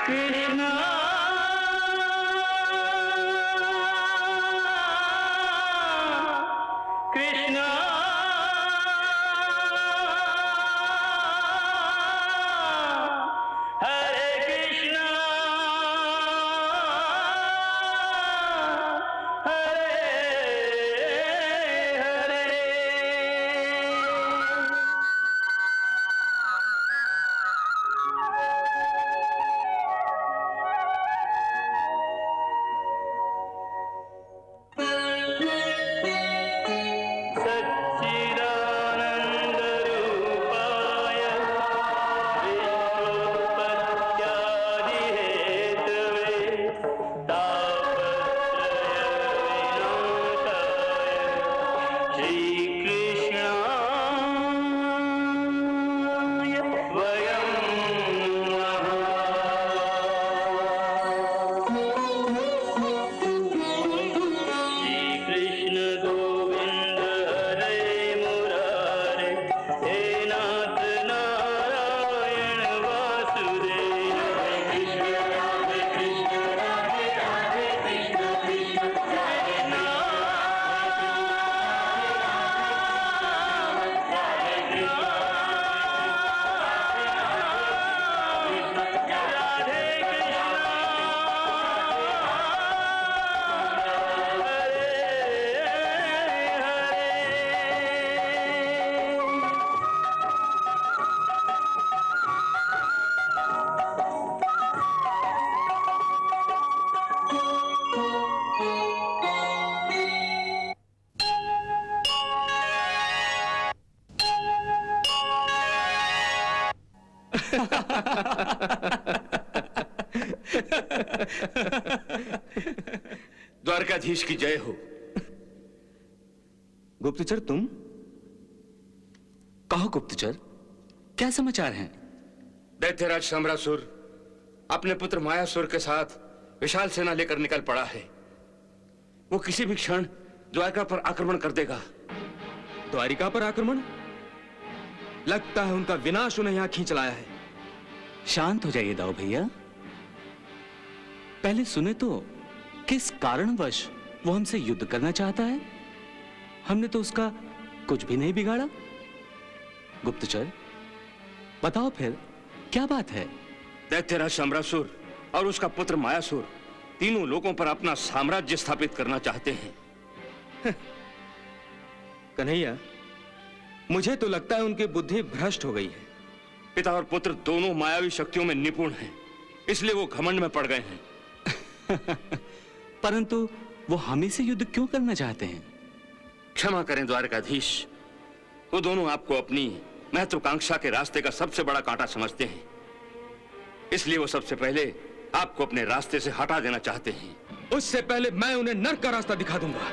कृष्णा कृष्णा हरे कृष्णा हरे हरे। सच्चिदानन्दरूपाय विश्वोत्पत्त्यादिहेतवे तापत्रयविनाशाय श्रीकृष्णाय वयं नमः। श्रीकृष्ण गोविन्द हरे मुरारे, हे नाथ नारायण वासुदेव। हरे कृष्ण राधे कृष्ण राधे राधे कृष्ण कृष्ण हरे द्वारकाधीश की जय हो। गुप्तचर तुम? कहो गुप्तचर, क्या समाचार हैं? दैत्यराज सम्रासुर अपने पुत्र मायासुर के साथ विशाल सेना लेकर निकल पड़ा है। वो किसी भी क्षण द्वारका पर आक्रमण कर देगा। द्वारिका पर आक्रमण? लगता है उनका विनाश उन्हें यहां खींच लाया है। शांत हो जाइए दाऊ भैया। पहले सुने तो किस कारणवश वो हमसे युद्ध करना चाहता है। हमने तो उसका कुछ भी नहीं बिगाड़ा। गुप्तचर बताओ फिर क्या बात है? दैत्यराज सम्रासुर और उसका पुत्र मायासुर तीनों लोगों पर अपना साम्राज्य स्थापित करना चाहते हैं। कन्हैया, मुझे तो लगता है उनकी बुद्धि भ्रष्ट हो गई है। पिता और पुत्र दोनों मायावी शक्तियों में निपुण हैं, इसलिए वो घमंड में पड़ गए हैं। परंतु वो हमें से युद्ध क्यों करना चाहते हैं? क्षमा करें द्वारकाधीश, वो दोनों आपको अपनी महत्वाकांक्षा के रास्ते का सबसे बड़ा कांटा समझते हैं, इसलिए वो सबसे पहले आपको अपने रास्ते से हटा देना चाहते हैं। उससे पहले मैं उन्हें नर्क का रास्ता दिखा दूंगा।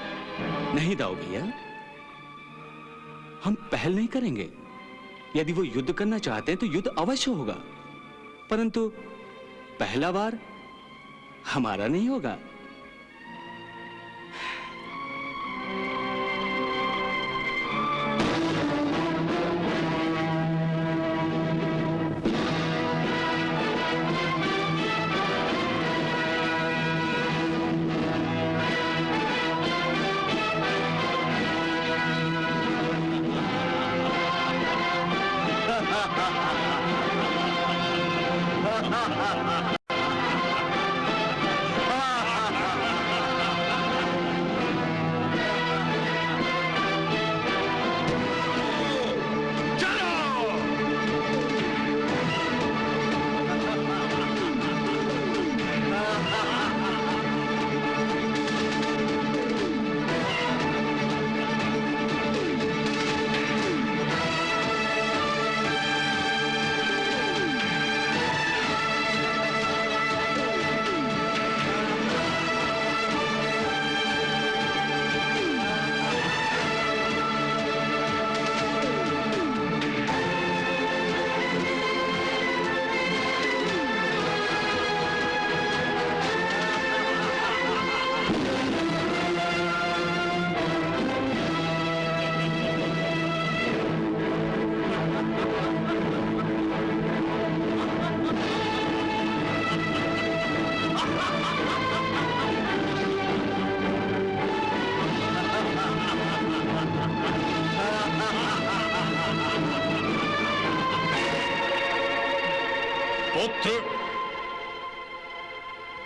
नहीं दाऊ भैया, हम पहल नहीं करेंगे। यदि वो युद्ध करना चाहते हैं तो युद्ध अवश्य होगा, परंतु पहला बार हमारा नहीं होगा।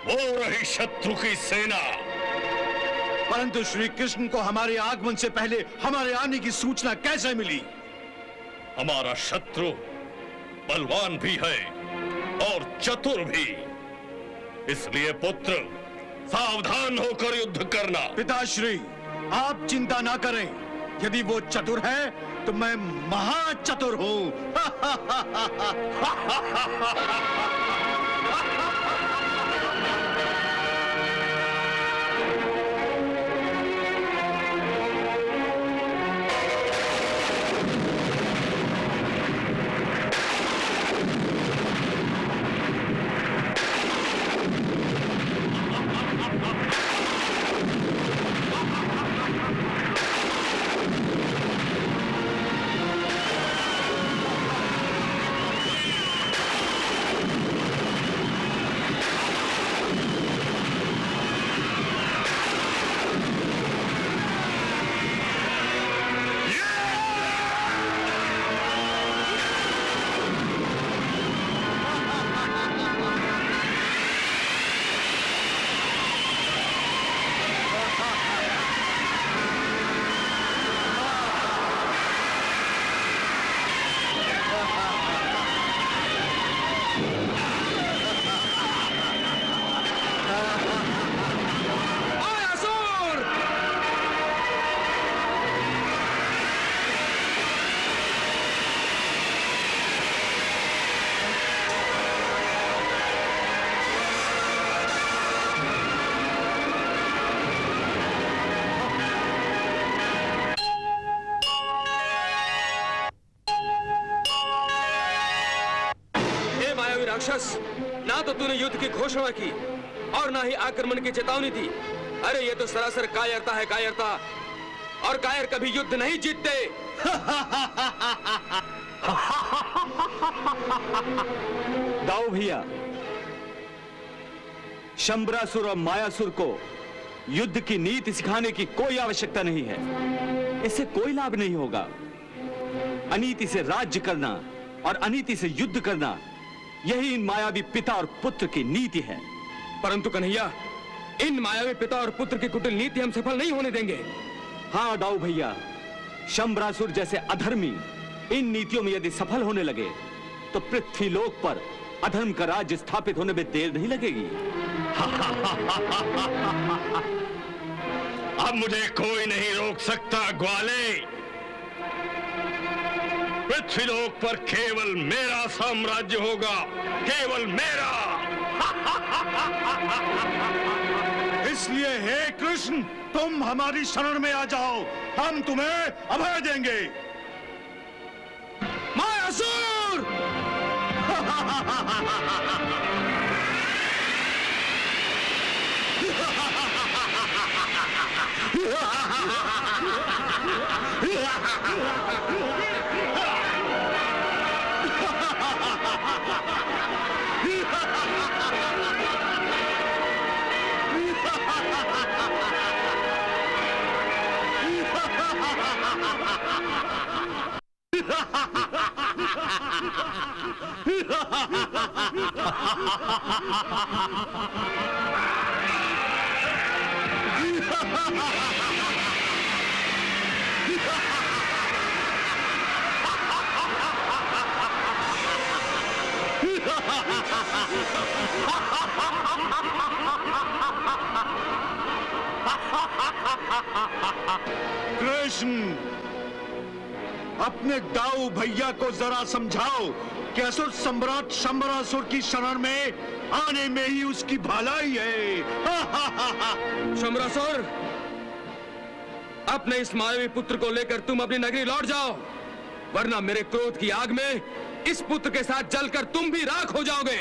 वो रही शत्रु की सेना। परंतु श्री कृष्ण को हमारे आगमन से पहले हमारे आने की सूचना कैसे मिली? हमारा शत्रु बलवान भी है और चतुर भी, इसलिए पुत्र सावधान होकर युद्ध करना। पिताश्री, आप चिंता ना करें। यदि वो चतुर है तो मैं महाचतुर हूं। राक्षस, ना तो तूने युद्ध की घोषणा की और ना ही आक्रमण की चेतावनी दी। अरे ये तो सरासर कायरता है, कायरता। और कायर कभी युद्ध नहीं जीतते। दाऊ भैया, शंबरासुर और मायासुर को युद्ध की नीति सिखाने की कोई आवश्यकता नहीं है। इससे कोई लाभ नहीं होगा। अनीति से राज्य करना और अनीति से युद्ध करना, यही इन मायावी पिता और पुत्र की नीति है। परंतु कन्हैया, इन मायावी पिता और पुत्र की कुटिल नीति हम सफल नहीं होने देंगे। हाँ दाऊ भैया, शंबरासुर जैसे अधर्मी इन नीतियों में यदि सफल होने लगे तो पृथ्वी लोक पर अधर्म का राज्य स्थापित होने में देर नहीं लगेगी। अब मुझे कोई नहीं रोक सकता ग्वाले। पृथ्वीलोक पर केवल मेरा साम्राज्य होगा, केवल मेरा। इसलिए हे कृष्ण, तुम हमारी शरण में आ जाओ, हम तुम्हें अभय देंगे। मायासुर! कृष्ण, अपने दाऊ भैया को जरा समझाओ कि असुर सम्राट शंबरासुर की शरण में आने में ही उसकी भलाई है। शंबरासुर, अपने इस मायावी पुत्र को लेकर तुम अपनी नगरी लौट जाओ, वरना मेरे क्रोध की आग में इस पुत्र के साथ जलकर तुम भी राख हो जाओगे।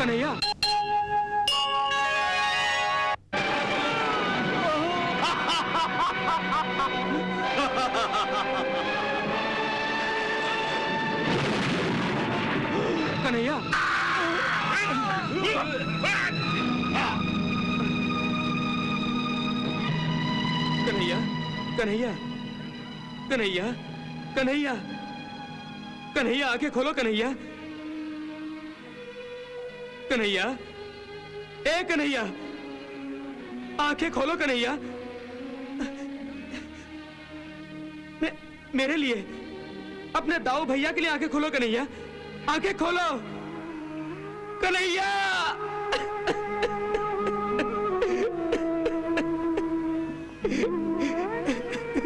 कन्हैया, कन्हैया, कन्हैया, कन्हैया, कन्हैया, कन्हैया, कन्हैया, आंखें खोलो कन्हैया, कन्हैया, ए कन्हैया, आंखें खोलो कन्हैया, मेरे लिए, अपने दाऊ भैया के लिए आंखें खोलो कन्हैया, आंखें खोलो कन्हैया।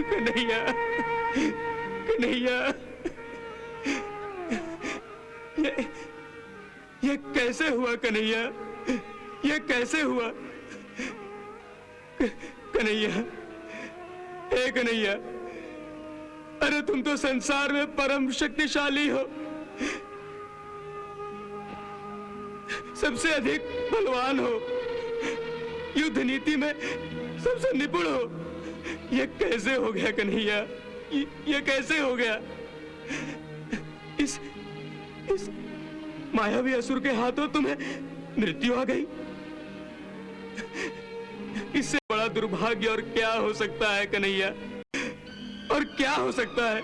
कन्हैया, कन्हैया, ये कैसे हुआ कन्हैया, ये कैसे हुआ कन्हैया, हे कन्हैया, अरे तुम तो संसार में परम शक्तिशाली हो, सबसे अधिक बलवान हो, युद्ध नीति में सबसे निपुण हो, ये कैसे हो गया कन्हैया, ये कैसे हो गया? इस मायावी असुर के हाथों तुम्हें मृत्यु आ गई। इससे बड़ा दुर्भाग्य और क्या हो सकता है कन्हैया, और क्या हो सकता है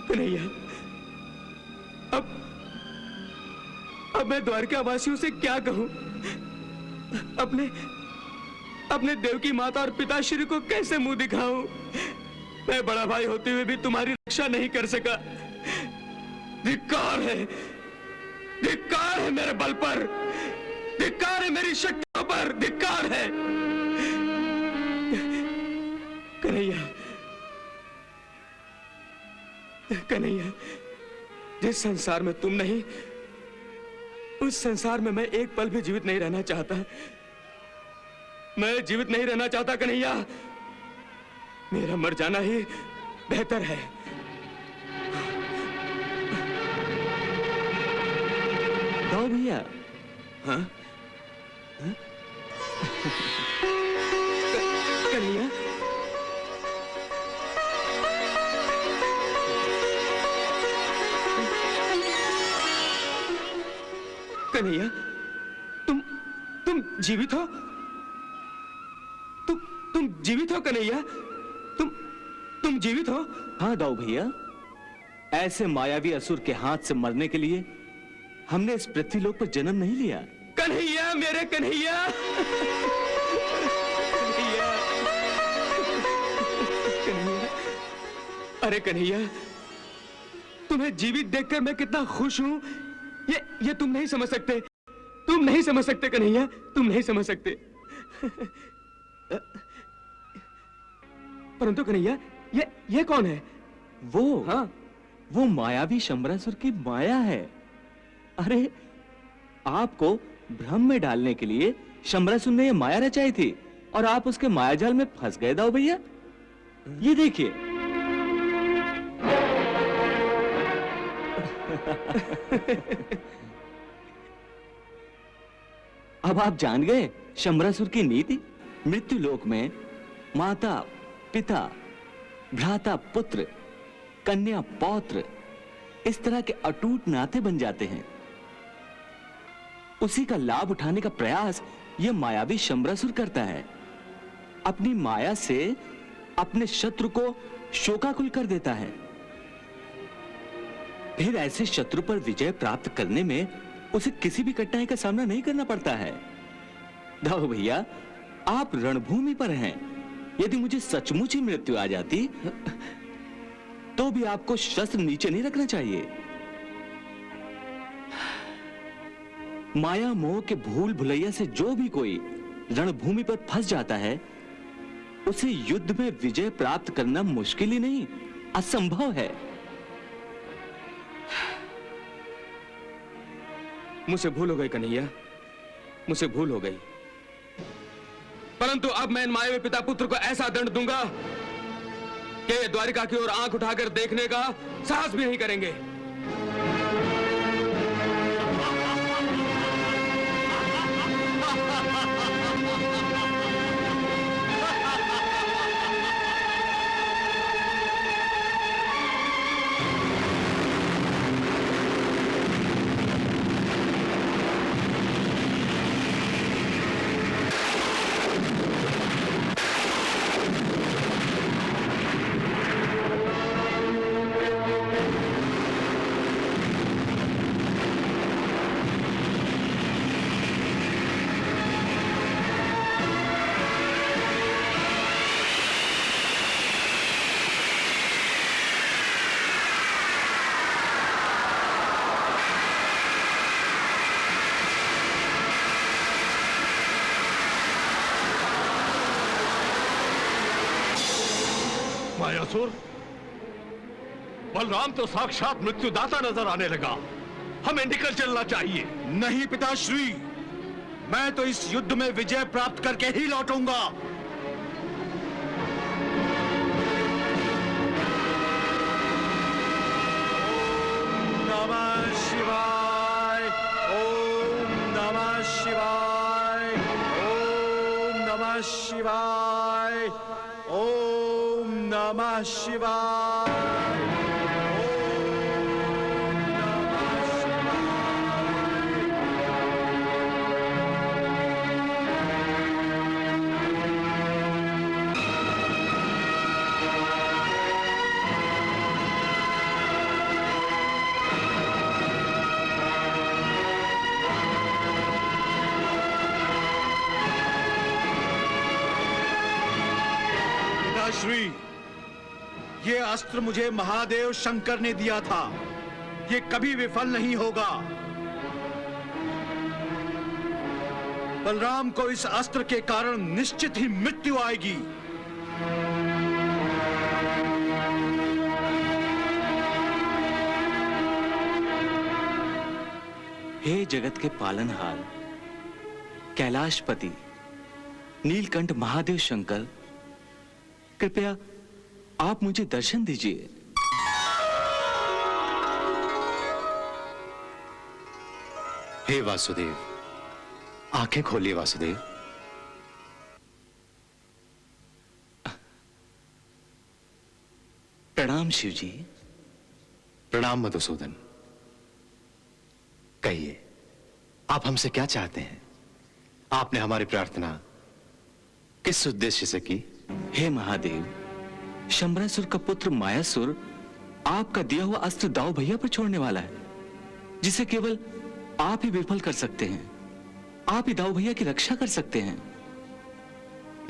कन्हैया? अब मैं द्वारका वासियों से क्या कहूं? अपने देवकी माता और पिताश्री को कैसे मुंह दिखाऊं? मैं बड़ा भाई होते हुए भी तुम्हारी रक्षा नहीं कर सका। धिक्कार है मेरे बल पर, धिक्कार है मेरी शक्तियों पर, धिक्कार है कन्हैया, कन्हैया, जिस संसार में तुम नहीं, उस संसार में मैं एक पल भी जीवित नहीं रहना चाहता। मैं जीवित नहीं रहना चाहता कन्हैया, मेरा मर जाना ही बेहतर है। दाऊ भैया, हाँ? कन्हैया, कन्हैया, तुम जीवित हो? तुम जीवित हो कन्हैया? तुम जीवित हो? हाँ दाऊ भैया, ऐसे मायावी असुर के हाथ से मरने के लिए हमने इस पृथ्वीलोक पर जन्म नहीं लिया। कन्हैया, मेरे कन्हैया, कन्हैया, कन्हैया, अरे कन्हैया, तुम्हें जीवित देखकर मैं कितना खुश हूं, ये तुम नहीं समझ सकते, तुम नहीं समझ सकते कन्हैया, तुम नहीं समझ सकते। परंतु कन्हैया, ये कौन है? वो, हाँ, वो मायावी शंबरासुर की माया है। अरे आपको भ्रम में डालने के लिए शंबरासुर ने ये माया रचाई थी और आप उसके मायाजाल में फंस गए दाऊ भैया। ये देखिए। अब आप जान गए शंबरासुर की नीति। मृत्यु लोक में माता पिता, भ्राता पुत्र, कन्या पौत्र, इस तरह के अटूट नाते बन जाते हैं। उसी का लाभ उठाने का प्रयास यह मायावी शंबरासुर करता है। अपनी माया से अपने शत्रु को शोकाकुल कर देता है। फिर ऐसे शत्रु पर विजय प्राप्त करने में उसे किसी भी कठिनाई का सामना नहीं करना पड़ता है। दाऊ भैया, आप रणभूमि पर हैं। यदि मुझे सचमुच ही मृत्यु आ जाती तो भी आपको शस्त्र नीचे नहीं रखना चाहिए। माया मोह के भूल भुलैया से जो भी कोई रणभूमि पर फंस जाता है, उसे युद्ध में विजय प्राप्त करना मुश्किल ही नहीं, असंभव है। मुझसे भूल हो गई कन्हैया, मुझसे भूल हो गई। परंतु अब मैं इन मायावी पिता पुत्र को ऐसा दंड दूंगा कि ये द्वारिका की ओर आंख उठाकर देखने का साहस भी नहीं करेंगे। मायासुर, बलराम तो साक्षात मृत्युदाता नजर आने लगा। हमें निकल चलना चाहिए। नहीं पिताश्री, मैं तो इस युद्ध में विजय प्राप्त करके ही लौटूंगा। ओम नमः शिवाय, ओम नमः शिवाय, ओम नमः शिवाय, ओम नमः शिवाय। श्री, ये अस्त्र मुझे महादेव शंकर ने दिया था। ये कभी विफल नहीं होगा। बलराम को इस अस्त्र के कारण निश्चित ही मृत्यु आएगी। हे जगत के पालनहार, कैलाशपति, नीलकंठ महादेव शंकर, कृपया आप मुझे दर्शन दीजिए। हे वासुदेव, आंखें खोलिए वासुदेव। प्रणाम शिव जी। प्रणाम मधुसूदन। कहिए, आप हमसे क्या चाहते हैं? आपने हमारी प्रार्थना किस उद्देश्य से की? हे महादेव, शंबरासुर का पुत्र मायासुर आपका दिया हुआ अस्त्र दाऊ भैया पर छोड़ने वाला है, जिसे केवल आप ही विफल कर सकते हैं। आप ही दाऊ भैया की रक्षा कर सकते हैं।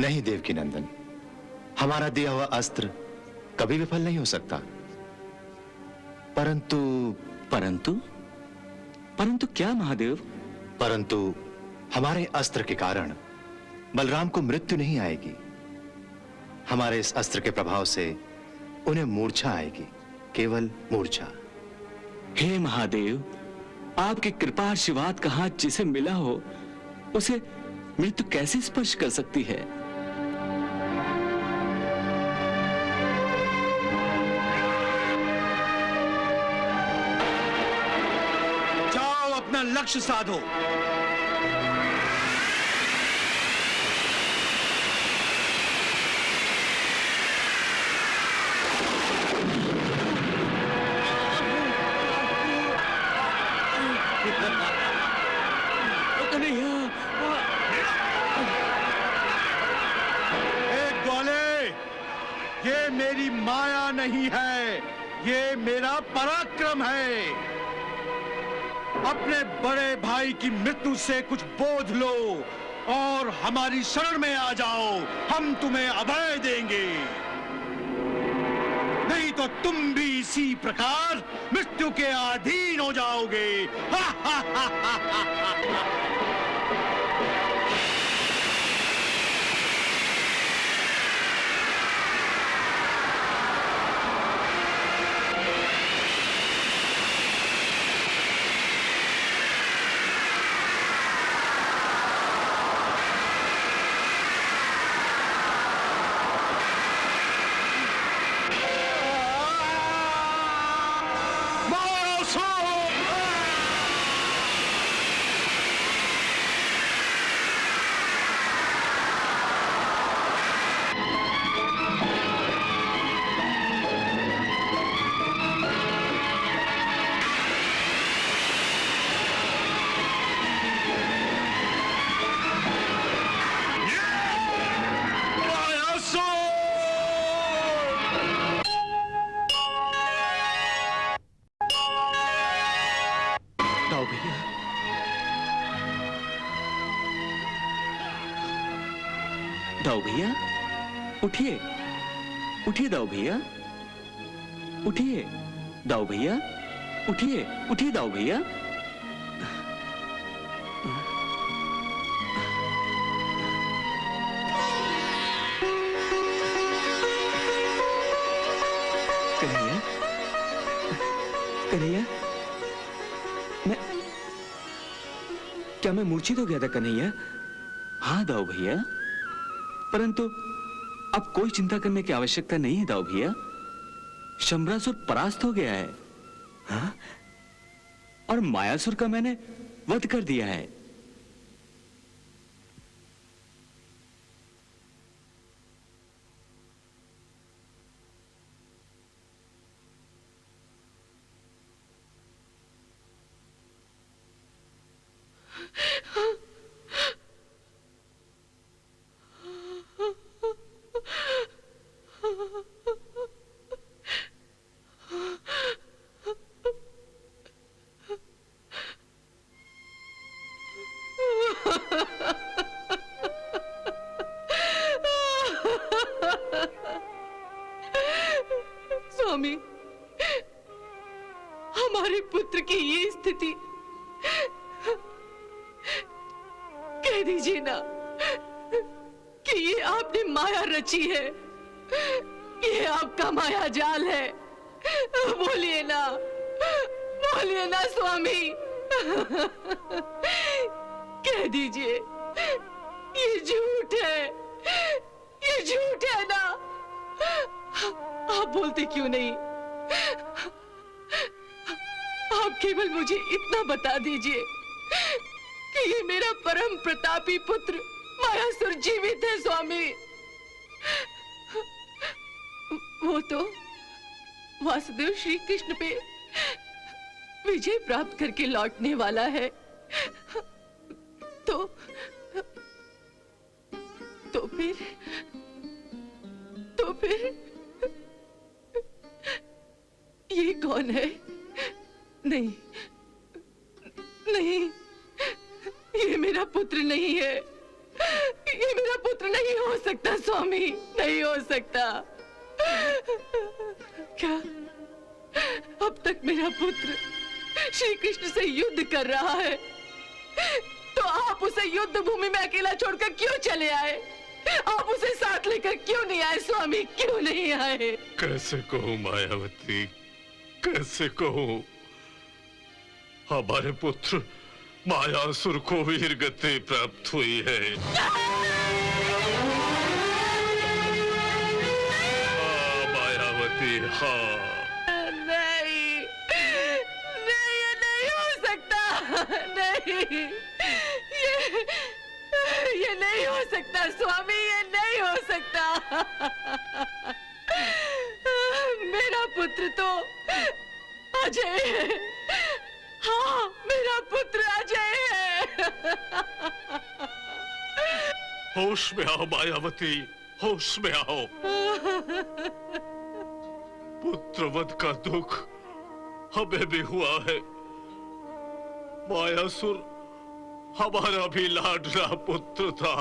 नहीं देवकी नंदन, हमारा दिया हुआ अस्त्र कभी विफल नहीं हो सकता। परंतु परंतु परंतु क्या महादेव? परंतु हमारे अस्त्र के कारण बलराम को मृत्यु नहीं आएगी। हमारे इस अस्त्र के प्रभाव से उन्हें मूर्छा आएगी, केवल मूर्छा। हे महादेव, आपके कृपा आशीर्वाद का हाथ जिसे मिला हो, उसे मृत्यु कैसे स्पर्श कर सकती है? जाओ, अपना लक्ष्य साधो। ये मेरी माया नहीं है, ये मेरा पराक्रम है। अपने बड़े भाई की मृत्यु से कुछ बोझ लो और हमारी शरण में आ जाओ। हम तुम्हें अभय देंगे, नहीं तो तुम भी इसी प्रकार मृत्यु के अधीन हो जाओगे। हा हा हा हा हा हा। दाऊ भैया, उठिए, उठिए दाऊ भैया, उठिए दाऊ भैया, उठिए, उठिए दाऊ भैया। में मूर्छित हो गया था कन्हैया। हाँ दाऊ भैया, परंतु अब कोई चिंता करने की आवश्यकता नहीं है दाऊ भैया। शंबरासुर परास्त हो गया है। हाँ? और मायासुर का मैंने वध कर दिया है। स्वामी, हमारे पुत्र की ये स्थिति कह दीजिए ना कि ये आपने माया रची है, ये आपका माया जाल है। बोलिए ना स्वामी, कह दीजिए ये झूठ है ना। आप बोलते क्यों नहीं? आप केवल मुझे इतना बता दीजिए कि ये मेरा परम प्रतापी पुत्र मायासुर जीवित है स्वामी। वो तो वासुदेव श्री कृष्ण पे विजय प्राप्त करके लौटने वाला है। तो फिर ये कौन है? नहीं, ये मेरा पुत्र नहीं है। ये मेरा पुत्र नहीं हो सकता स्वामी, नहीं हो सकता। क्या अब तक मेरा पुत्र श्री कृष्ण से युद्ध कर रहा है, तो आप उसे युद्ध भूमि में अकेला छोड़कर क्यों चले आए? आप उसे साथ लेकर क्यों नहीं आए स्वामी, क्यों नहीं आए? कैसे कहूं मायावती, कैसे कहूं? हमारे पुत्र मायासुर को वीर गति प्राप्त हुई है। हाँ मायावती, हाँ। नहीं, ये नहीं हो सकता। नहीं, ये नहीं हो सकता स्वामी, ये नहीं हो सकता। मेरा पुत्र तो अजय है। हाँ, मेरा पुत्र अजय है। होश में आओ मायावती, होश में आओ। पुत्रवध का दुख हमें भी हुआ है। मायासुर हमारा भी लाडला पुत्र था।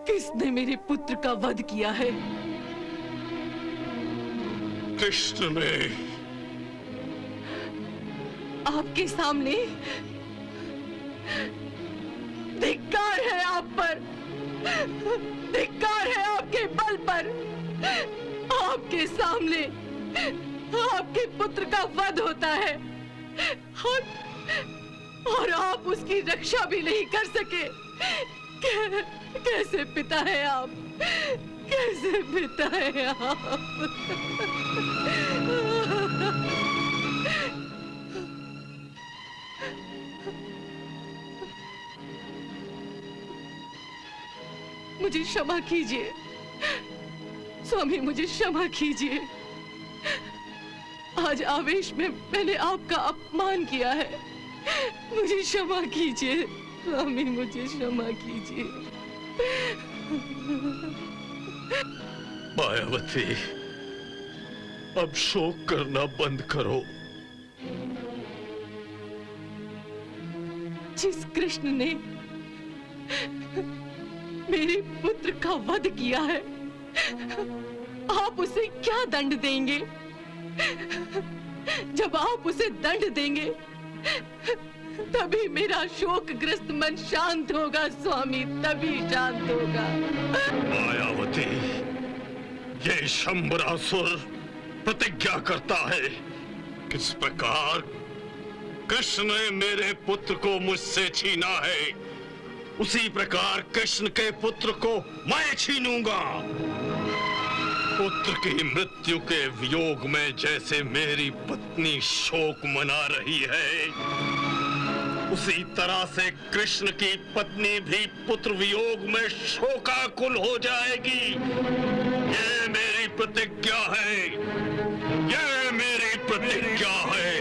किसने मेरे पुत्र का वध किया है? कृष्ण ने। आपके सामने? धिक्कार है आप पर, धिक्कार है आपके बल पर। आपके सामने आपके पुत्र का वध होता है और आप उसकी रक्षा भी नहीं कर सके। कैसे पिता है आप, कैसे पिता है आप? मुझे क्षमा कीजिए स्वामी, मुझे क्षमा कीजिए। आज आवेश में मैंने आपका अपमान किया है। मुझे क्षमा कीजिए स्वामी, मुझे क्षमा कीजिए। मायावती, अब शोक करना बंद करो। जिस कृष्ण ने मेरे पुत्र का वध किया है, आप उसे क्या दंड देंगे? जब आप उसे दंड देंगे तभी मेरा शोकग्रस्त मन शांत होगा स्वामी, तभी शांत होगा। मायावती, ये शंबरासुर प्रतिज्ञा करता है किस प्रकार कृष्ण ने मेरे पुत्र को मुझसे छीना है, उसी प्रकार कृष्ण के पुत्र को मैं छीनूंगा। पुत्र की मृत्यु के वियोग में जैसे मेरी पत्नी शोक मना रही है, उसी तरह से कृष्ण की पत्नी भी पुत्र वियोग में शोकाकुल हो जाएगी। ये मेरी प्रतिज्ञा है, ये मेरी प्रतिज्ञा है।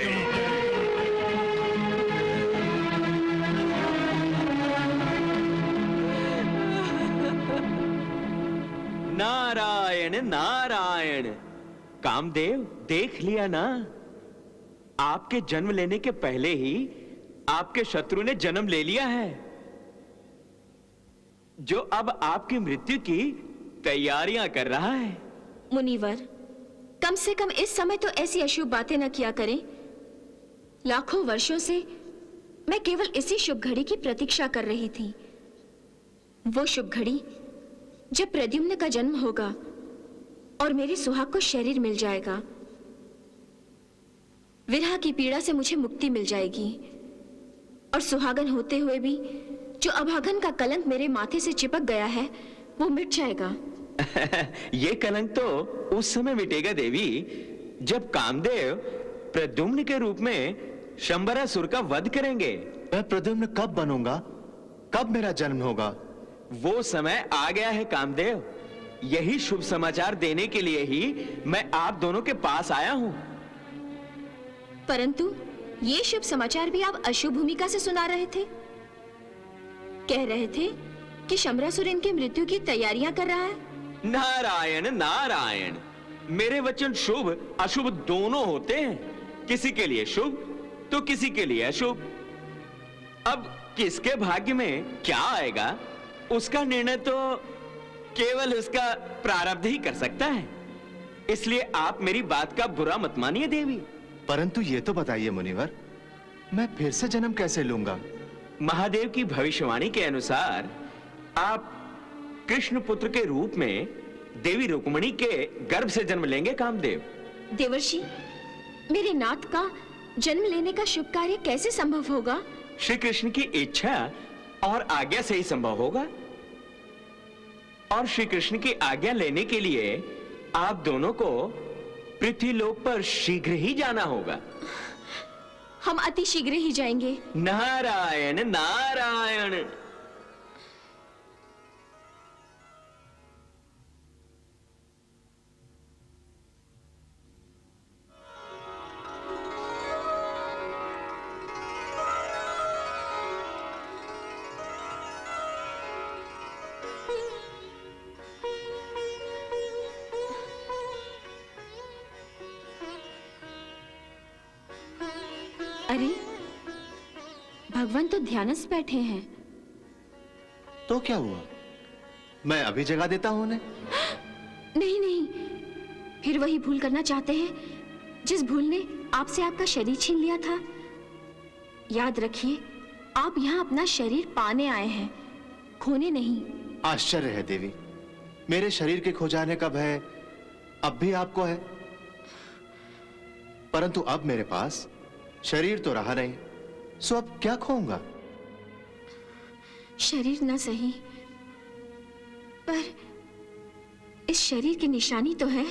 नारायण नारायण। कामदेव, देख लिया ना, आपके जन्म लेने के पहले ही आपके शत्रु ने जन्म ले लिया है, जो अब आपकी मृत्यु की तैयारियां कर रहा है। मुनिवर, कम से कम इस समय तो ऐसी अशुभ बातें न किया करें। लाखों वर्षों से मैं केवल इसी शुभ घड़ी की प्रतीक्षा कर रही थी। वो शुभ घड़ी जब प्रद्युम्न का जन्म होगा और मेरे सुहाग को शरीर मिल जाएगा। विरह की पीड़ा से मुझे मुक्ति मिल जाएगी और सुहागन होते हुए भी जो अभागन का कलंक मेरे माथे से चिपक गया है वो मिट जाएगा। ये कलंक तो उस समय मिटेगा देवी, जब कामदेव प्रद्युम्न के रूप में शंबरासुर का वध करेंगे। मैं प्रद्युम्न कब बनूंगा? कब मेरा जन्म होगा? वो समय आ गया है कामदेव। यही शुभ समाचार देने के लिए ही मैं आप दोनों के पास आया हूं। परंतु ये शुभ समाचार भी आप अशुभ भूमिका से सुना रहे थे। कह रहे थे कि शंबरासुर इनकी मृत्यु की तैयारियां कर रहा है। नारायण नारायण, मेरे वचन शुभ अशुभ दोनों होते हैं, किसी के लिए शुभ तो किसी के लिए अशुभ। अब किसके भाग्य में क्या आएगा उसका निर्णय तो केवल उसका प्रारब्ध ही कर सकता है। इसलिए आप मेरी बात का बुरा मत मानिए देवी। परंतु ये तो बताइए मुनिवर, मैं फिर से जन्म कैसे लूंगा? महादेव की भविष्यवाणी के अनुसार आप कृष्ण पुत्र के रूप में देवी रुक्मिणी के गर्भ से जन्म लेंगे कामदेव। देवर्षि, मेरे नाथ का जन्म लेने का शुभ कार्य कैसे संभव होगा? श्री कृष्ण की इच्छा और आज्ञा से ही संभव होगा। और श्री कृष्ण की आज्ञा लेने के लिए आप दोनों को पृथ्वीलोक पर शीघ्र ही जाना होगा। हम अति शीघ्र ही जाएंगे। नारायण नारायण। अरे, भगवान तो ध्यानस्थ बैठे हैं। तो क्या हुआ? मैं अभी जगा देता हूं उन्हें। नहीं नहीं, फिर वही भूल करना चाहते हैं जिस भूल ने आपसे आपका शरीर छीन लिया था। याद रखिए, आप यहाँ अपना शरीर पाने आए हैं, खोने नहीं। आश्चर्य है देवी, मेरे शरीर के खो जाने का भय अब भी आपको है, परंतु अब मेरे पास शरीर तो रहा नहीं, सो अब क्या खोऊंगा? शरीर न सही, पर इस शरीर की निशानी तो है।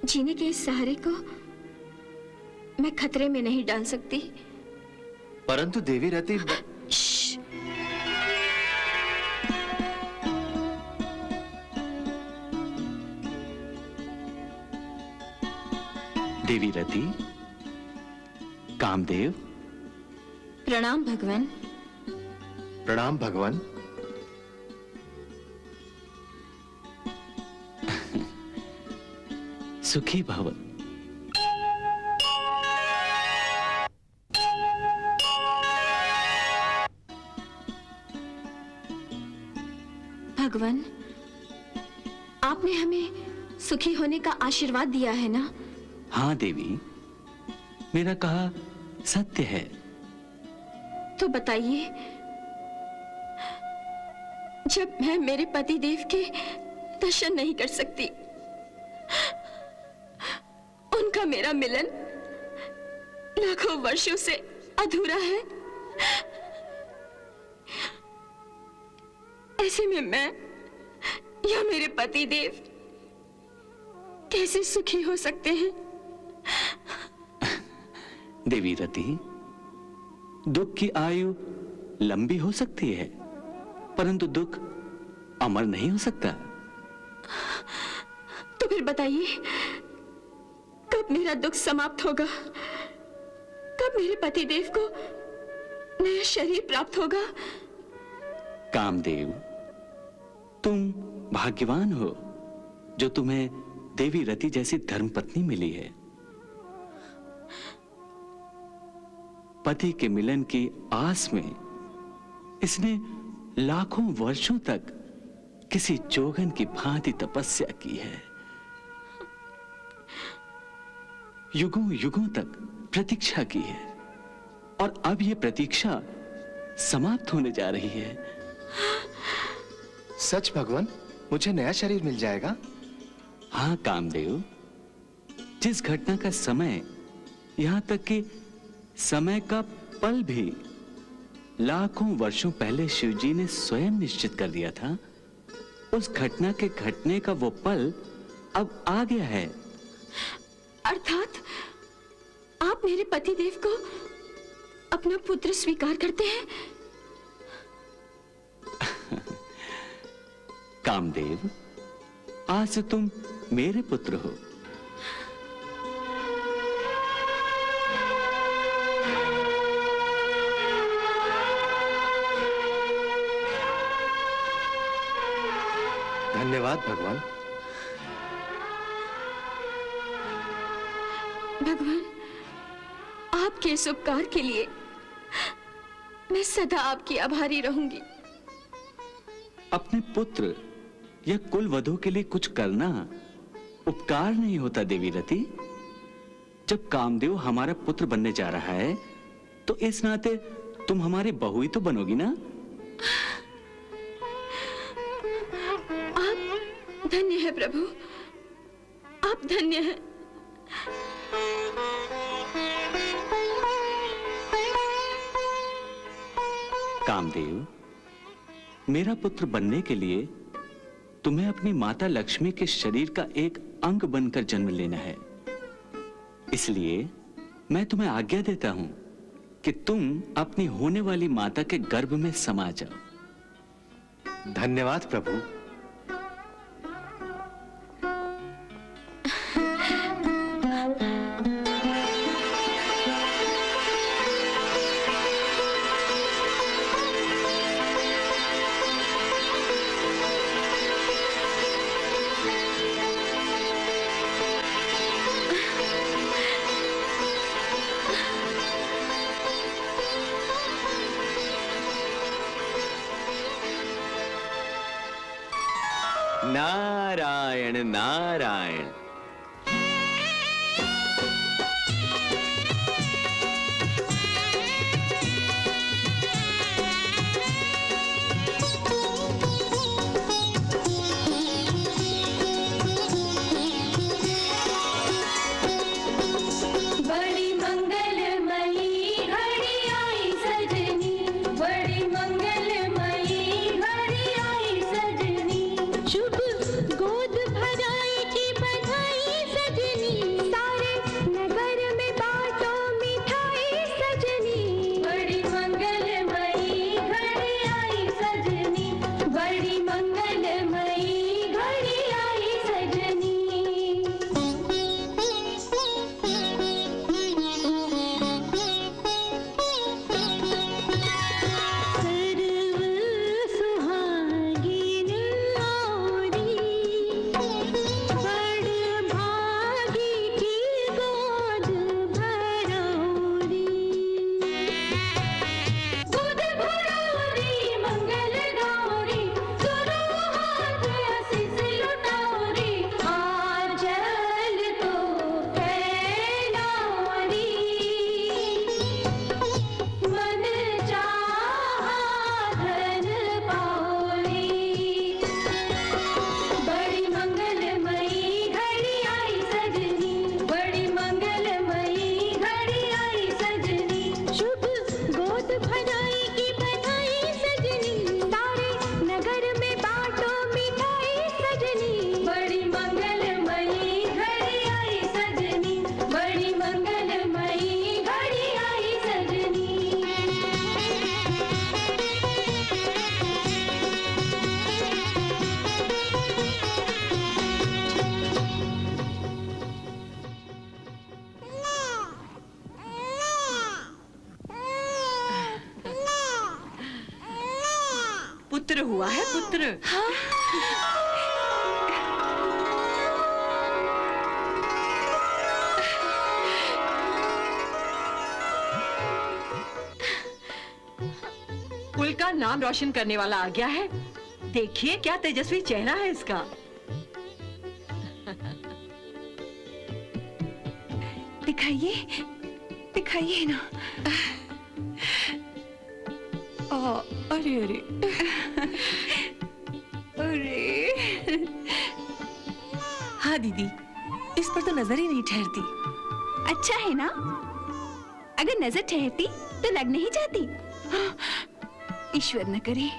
जीने के इस सहारे को मैं खतरे में नहीं डाल सकती। परंतु देवी रति देवी रति, कामदेव। प्रणाम भगवान। प्रणाम भगवान। सुखी भव। भगवान, आपने हमें सुखी होने का आशीर्वाद दिया है ना? हाँ देवी, मेरा कहा सत्य है। तो बताइए, जब मैं मेरे पति देव के दर्शन नहीं कर सकती, उनका मेरा मिलन लाखों वर्षों से अधूरा है, ऐसे में मैं या मेरे पति देव कैसे सुखी हो सकते हैं? देवी रति, दुख की आयु लंबी हो सकती है, परंतु दुख अमर नहीं हो सकता। तो फिर बताइए, कब मेरा दुख समाप्त होगा? कब मेरे पति देव को नया शरीर प्राप्त होगा? कामदेव, तुम भाग्यवान हो जो तुम्हें देवी रति जैसी धर्मपत्नी मिली है। पति के मिलन की आस में इसने लाखों वर्षों तक किसी जोगन की भांति तपस्या की है, युगों युगों तक प्रतीक्षा की है, और अब यह प्रतीक्षा समाप्त होने जा रही है। सच भगवान, मुझे नया शरीर मिल जाएगा? हाँ कामदेव, जिस घटना का समय, यहां तक कि समय का पल भी लाखों वर्षों पहले शिवजी ने स्वयं निश्चित कर दिया था, उस घटना के घटने का वो पल अब आ गया है। अर्थात आप मेरे पति देव को अपना पुत्र स्वीकार करते हैं? कामदेव, आज से तुम मेरे पुत्र हो। धन्यवाद भगवान। भगवान, आपके इस उपकार के लिए मैं सदा आपकी आभारी रहूंगी। अपने पुत्र या कुल वधू के लिए कुछ करना उपकार नहीं होता देवी रति। जब कामदेव हमारा पुत्र बनने जा रहा है, तो इस नाते तुम हमारी बहू ही तो बनोगी ना? आप धन्य है प्रभु, आप धन्य हैं। कामदेव, मेरा पुत्र बनने के लिए तुम्हें अपनी माता लक्ष्मी के शरीर का एक अंग बनकर जन्म लेना है। इसलिए मैं तुम्हें आज्ञा देता हूं कि तुम अपनी होने वाली माता के गर्भ में समा जाओ। धन्यवाद प्रभु। नारायण नारायण। बड़ी मंगलमयी घड़ी आई सजनी, बड़ी मंगलमयी घड़ी आई सजनी, शुभ गोद भराई की बधाई। पुत्र। कुल का नाम रोशन करने वाला आ गया है। देखिए क्या तेजस्वी चेहरा है इसका। दिखाइए, दिखाइए ना। अरे अरे अरे, हाँ दीदी, इस पर तो नजर ही नहीं ठहरती। अच्छा है ना, अगर नजर ठहरती तो लग नहीं जाती। ईश्वर न करे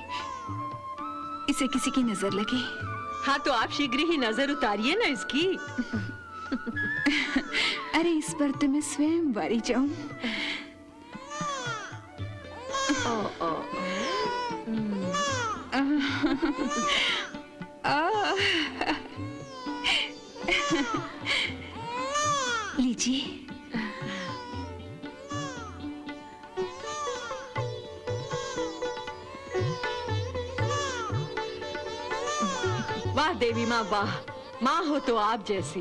इसे किसी की नजर लगे। हाँ तो आप शीघ्र ही नजर उतारिए ना इसकी। अरे इस पर तो मैं स्वयं वारी जाऊं। लीजिए। वाह देवी माँ वाह, माँ हो तो आप जैसी।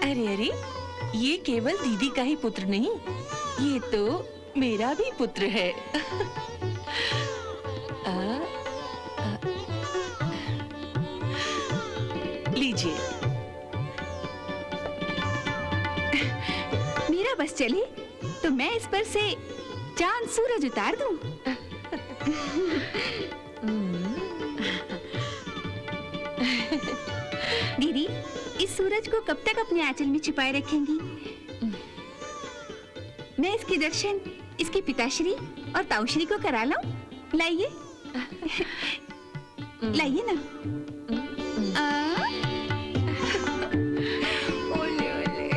अरे अरे, ये केवल दीदी का ही पुत्र नहीं, ये तो मेरा भी पुत्र है। लीजिए। मेरा बस चले तो मैं इस पर से चांद सूरज उतार दूं। दीदी, इस सूरज को कब तक अपने आंचल में छिपाए रखेंगी? मैं इसके दर्शन इसके पिताश्री और ताऊश्री को करा लाऊं? लाइए, लाइए ना। ओले ओले।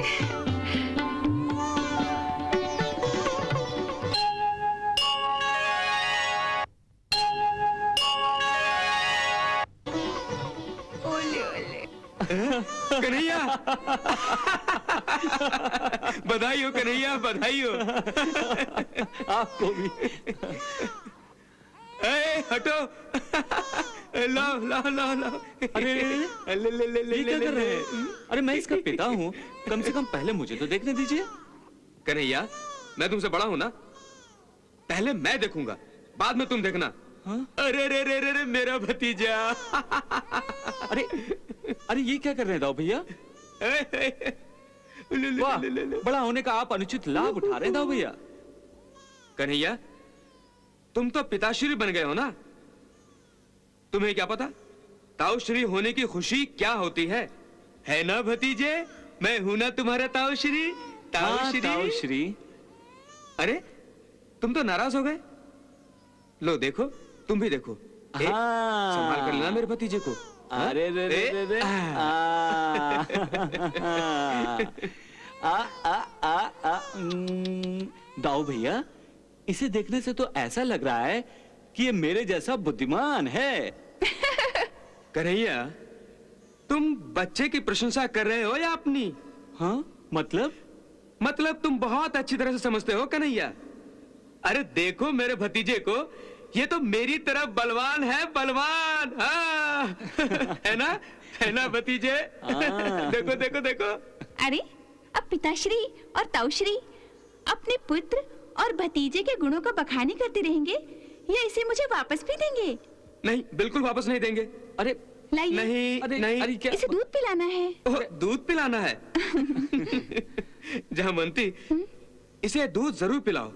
ओले ओले। कन्हैया, बधाई हो कन्हैया, बधाई हो। आपको भी। ए, हटो। लाओ लाओ लाओ लाओ। अरे ले ले ले ले ये क्या ले कर रहे ले। हैं? अरे मैं इसका पिता हूँ, कम से कम पहले मुझे तो देखने दीजिए। कन्हैया, मैं तुमसे बड़ा हूं ना, पहले मैं देखूंगा, बाद में तुम देखना। हाँ? अरे रे रे रे रे, मेरा भतीजा। अरे अरे ये क्या कर रहे हैं दाऊ भैया? वाह, बड़ा होने का आप अनुचित लाभ उठा रहे हैं दाऊ भैया। कन्हैया, तुम तो पिताश्री बन गए हो ना, तुम्हें क्या पता ताऊश्री होने की खुशी क्या होती है ना भतीजे? मैं हूं ना तुम्हारा ताऊश्री। ताऊश्री, ताऊश्री। अरे तुम तो नाराज हो गए। लो देखो, तुम भी देखो। संभाल कर लेना मेरे भतीजे को। अरे रे रे रे रे। दाऊ भैया, इसे देखने से तो ऐसा लग रहा है कि ये मेरे जैसा बुद्धिमान है। कन्हैया, तुम बच्चे की प्रशंसा कर रहे हो या अपनी? हाँ मतलब? मतलब तुम बहुत अच्छी तरह से समझते हो कन्हैया। अरे देखो मेरे भतीजे को, ये तो मेरी तरह बलवान है, बलवान। हाँ। है ना भतीजे? देखो देखो देखो। अरे अब पिताश्री और ताऊश्री अपने पुत्र और भतीजे के गुणों का बखानी करते रहेंगे या इसे मुझे वापस भी देंगे? नहीं, बिल्कुल वापस नहीं देंगे। अरे लाइए। नहीं अरे, नहीं। अरे क्या? इसे दूध पिलाना है। ओह, दूध पिलाना है। जहामंती, इसे दूध जरूर पिलाओ,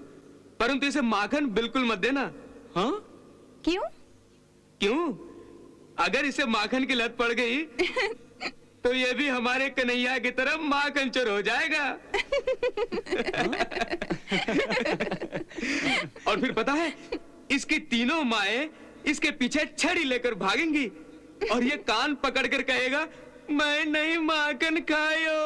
परंतु इसे माखन बिल्कुल मत देना। हाँ? क्यों? क्यों? अगर इसे माखन की लत पड़ गई तो ये भी हमारे कन्हैया की तरह माखन चोर हो जाएगा। और फिर पता है, इसकी तीनों माएं इसके पीछे छड़ी लेकर भागेंगी और ये कान पकड़कर कहेगा, मैं नहीं माखन खायो।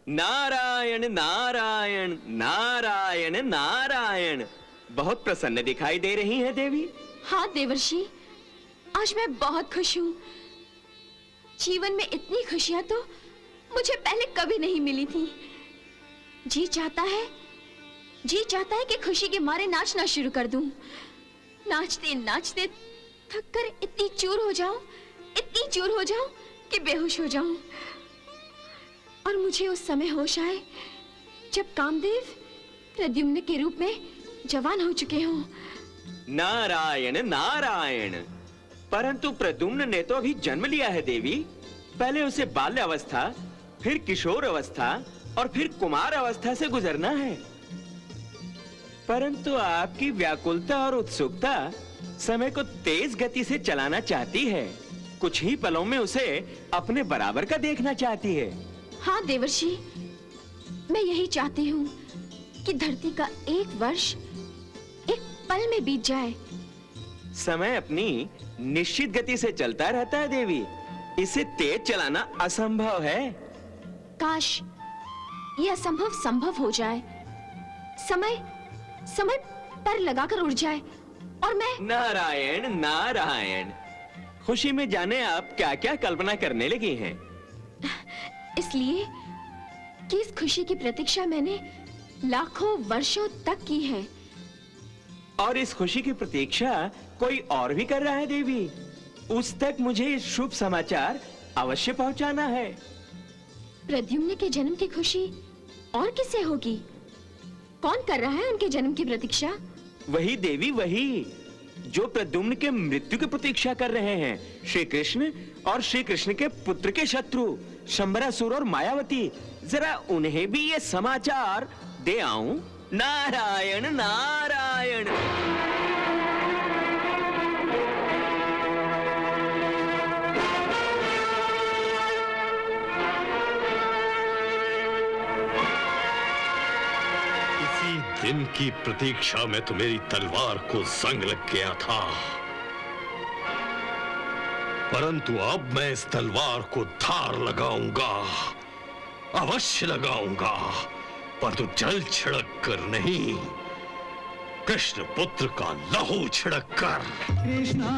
नारायण नारायण नारायण नारायण। बहुत प्रसन्न दिखाई दे रही हैं देवी। हाँ देवर्षि, आज मैं बहुत खुश हूँ। जीवन में इतनी खुशियाँ तो मुझे पहले कभी नहीं मिली थी। जी चाहता है कि खुशी के मारे नाचना शुरू कर दूं। नाचते नाचते थककर इतनी चूर हो जाऊं कि बेहोश हो जाऊं। और मुझे उस समय होश आए जब कामदेव प्रद्युम्न के रूप में जवान हो चुके हों। नारायण नारायण। परंतु प्रद्युम्न ने तो अभी जन्म लिया है देवी। पहले उसे बाल्यावस्था, फिर किशोर अवस्था और फिर कुमार अवस्था से गुजरना है। परंतु आपकी व्याकुलता और उत्सुकता समय को तेज गति से चलाना चाहती है। कुछ ही पलों में उसे अपने बराबर का देखना चाहती है। हाँ देवर्षि, मैं यही चाहती हूँ कि धरती का 1 वर्ष एक पल में बीत जाए। समय अपनी निश्चित गति से चलता रहता है देवी। इसे तेज चलाना असंभव है। काश ये असंभव संभव हो जाए। समय पर लगाकर उड़ जाए और मैं। नारायण नारायण। खुशी में जाने आप क्या क्या कल्पना करने लगी हैं। इसलिए कि इस खुशी की प्रतीक्षा मैंने लाखों वर्षों तक की है। और इस खुशी की प्रतीक्षा कोई और भी कर रहा है देवी। उस तक मुझे शुभ समाचार अवश्य पहुंचाना है। प्रद्युम्न के जन्म की खुशी और किसे होगी? कौन कर रहा है उनके जन्म की प्रतीक्षा? वही देवी, वही जो प्रद्युम्न के मृत्यु की प्रतीक्षा कर रहे हैं। श्री कृष्ण और श्री कृष्ण के पुत्र के शत्रु शंबरासुर और मायावती। जरा उन्हें भी ये समाचार दे आऊं। नारायण नारायण। दिन की प्रतीक्षा में तो मेरी तलवार को जंग लग गया था, परंतु अब मैं इस तलवार को धार लगाऊंगा, अवश्य लगाऊंगा, परंतु जल छिड़क कर नहीं, कृष्ण पुत्र का लहू छिड़क कर। कृष्णा